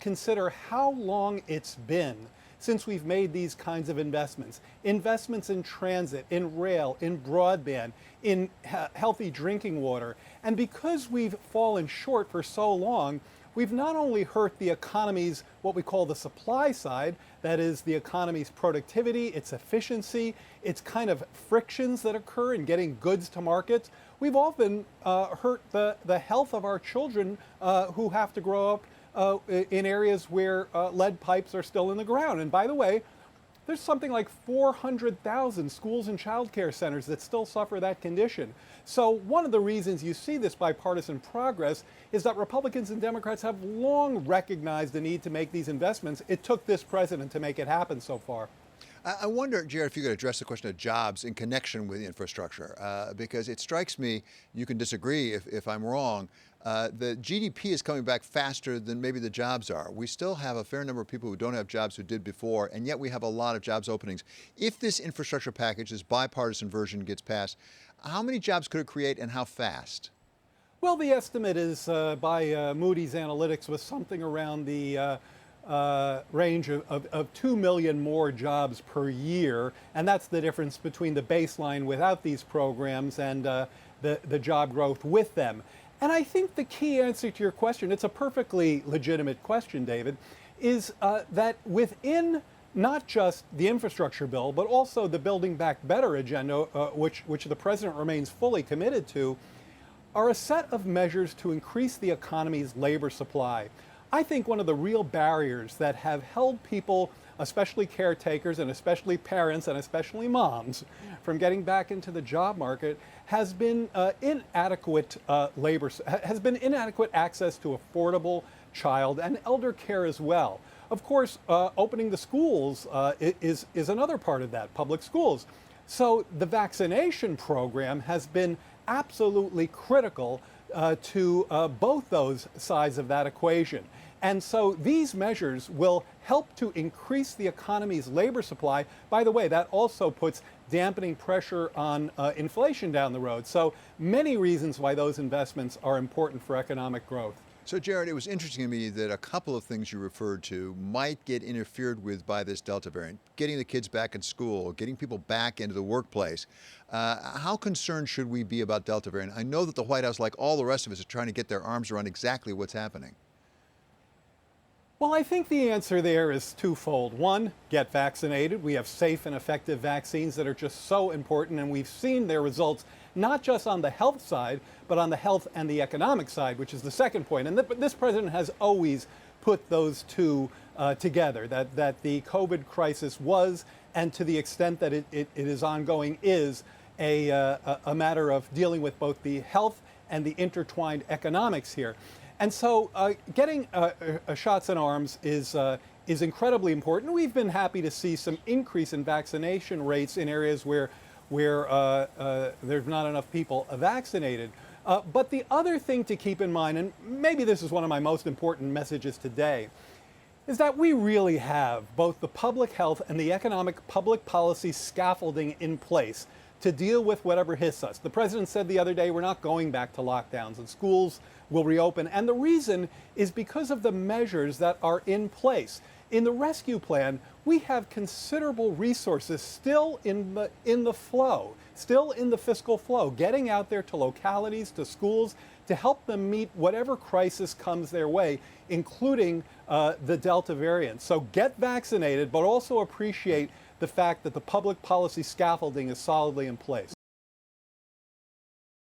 Consider how long it's been since we've made these kinds of investments. Investments in transit, in rail, in broadband, in healthy drinking water. And because we've fallen short for so long, we've not only hurt the economy's, what we call the supply side, that is the economy's productivity, its efficiency, its kind of frictions that occur in getting goods to markets. We've often hurt the health of our children who have to grow up in areas where lead pipes are still in the ground. And by the way, there's something like 400,000 schools and child care centers that still suffer that condition. So one of the reasons you see this bipartisan progress is that Republicans and Democrats have long recognized the need to make these investments. It took this president to make it happen so far. I wonder, Jared, if you could address the question of jobs in connection with infrastructure, because it strikes me, you can disagree if I'm wrong, the GDP is coming back faster than maybe the jobs are. We still have a fair number of people who don't have jobs who did before, and yet we have a lot of jobs openings. If this infrastructure package, this bipartisan version gets passed, how many jobs could it create and how fast? Well, the estimate is by Moody's Analytics was something around the range of 2 million more jobs per year. And that's the difference between the baseline without these programs and the job growth with them. And I think the key answer to your question, it's a perfectly legitimate question, David, is that within not just the infrastructure bill, but also the Building Back Better agenda, which the president remains fully committed to, are a set of measures to increase the economy's labor supply. I think one of the real barriers that have held people, especially caretakers and especially parents and especially moms, from getting back into the job market has been inadequate inadequate access to affordable child and elder care as well. Of course, opening the schools is another part of that, public schools. So the vaccination program has been absolutely critical to both those sides of that equation. And so these measures will help to increase the economy's labor supply. By the way, that also puts dampening pressure on inflation down the road. So many reasons why those investments are important for economic growth. So, Jared, it was interesting to me that a couple of things you referred to might get interfered with by this Delta variant. Getting the kids back in school, getting people back into the workplace. How concerned should we be about Delta variant? I know that the White House, like all the rest of us, are trying to get their arms around exactly what's happening. Well, I think the answer there is twofold. One, get vaccinated. We have safe and effective vaccines that are just so important, and we've seen their results not just on the health side, but on the health and the economic side, which is the second point. And this president has always put those two together, that the COVID crisis was, and to the extent that it is ongoing, is a matter of dealing with both the health and the intertwined economics here. And so getting shots in arms is incredibly important. We've been happy to see some increase in vaccination rates in areas where there's not enough people vaccinated. But the other thing to keep in mind, and maybe this is one of my most important messages today, is that we really have both the public health and the economic public policy scaffolding in place to deal with whatever hits us. The president said the other day we're not going back to lockdowns and schools will reopen. And the reason is because of the measures that are in place. In the rescue plan, we have considerable resources still in the flow, still in the fiscal flow, getting out there to localities, to schools, to help them meet whatever crisis comes their way, including the Delta variant. So get vaccinated, but also appreciate the fact that the public policy scaffolding is solidly in place.